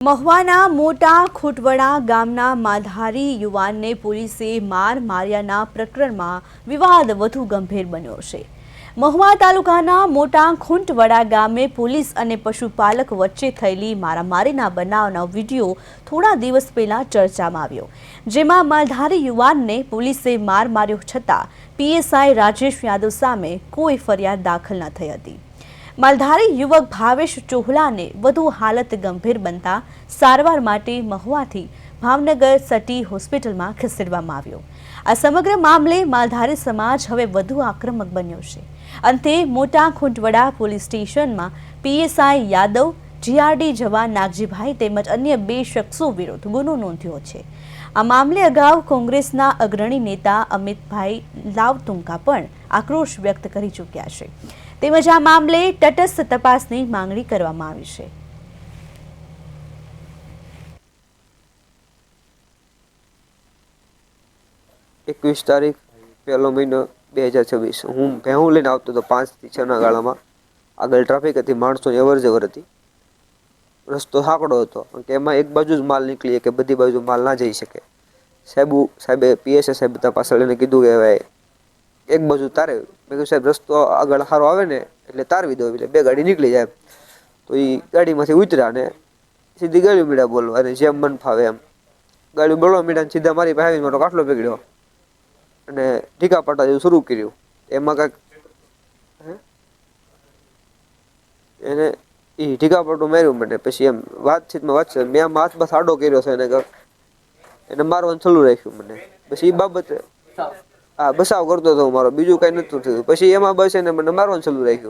મહુવાના મોટા ખોટવડા ગામના માલધારી યુવાનને પોલીસે માર્યાના પ્રકરણમાં વિવાદ વધુ ગંભીર બન્યો છે। મહુવા તાલુકાના મોટા ખોટવડા ગામે પોલીસ અને પશુપાલક વચ્ચે થયેલી મારામારીના બનાવનો વિડીયો થોડા દિવસ પહેલા ચર્ચામાં આવ્યો, જેમાં માલધારી યુવાનને પોલીસે માર્યો છતાં પીએસઆઈ રાજેશ યાદવ સામે કોઈ ફરિયાદ દાખલ ન થઈ હતી। માલધારી યુવક ભાવેશ ચોહલાને વધુ હાલત ગંભીર બનતા સારવાર માટે મહુવાથી ભાવનગર સિટી હોસ્પિટલમાં ખસેડવામાં આવ્યો। આ સમગ્ર મામલે માલધારી સમાજ હવે વધુ આક્રમક બન્યો છે। અંતે મોટા ખોટવડા પોલીસ સ્ટેશનમાં પીએસઆઈ યાદવ, જીઆરડી જવાન નાગજીભાઈ તેમજ અન્ય 2 શખ્સો વિરુદ્ધ ગુનો નોંધ્યો છે। આ મામલે અગાઉ કોંગ્રેસના અગ્રણી નેતા અમિતભાઈ લાવતુંકા પણ આક્રોશ વ્યક્ત કરી ચૂક્યા છે, તેમજ આ મામલે તટસ્થ તપાસની માંગણી કરવામાં આવી છે। 21 તારીખ પહેલો મહિનો 2026 હું ભેહું લઈને આવતો હતો 5 થી 6 ના ગાળામાં। આગળ ટ્રાફિક હતી, માણસોની અવર જવર હતી, રસ્તો સાંકડો હતો કે એમાં એક બાજુ જ માલ નીકળી કે બધી બાજુ માલ ના જઈ શકે। સાહેબે પીએસએ સાહેબ બધા પાછળ એને કીધું કે ભાઈ એક બાજુ તારે, મેં કીધું સાહેબ રસ્તો આગળ સારો આવે ને એટલે તારવી દો એટલે 2 ગાડી નીકળી જાય। તો એ ગાડીમાંથી ઉતર્યા ને સીધી ગાડી મીડા બોલવા અને જેમ મન ફાવે એમ ગાડી બોલવા મીડા સીધા મારી પાસે આવીને મારો કાટલો પકડ્યો અને ઢીકા પાટા જેવું શરૂ કર્યું। એમાં કાંઈક એને એ ઢીકા પાટું માર્યું મને, પછી એમ વાતચીતમાં મેં આમ હાથ બસ આડો કર્યો છે એને મારવાનું ચાલુ રાખ્યું મને। પછી એ બાબતે બસાવ કરતો હતો મારો, બીજું કાંઈ નહોતું થયું। પછી એમાં બસ એને મને મારવાનું ચાલુ રાખ્યું।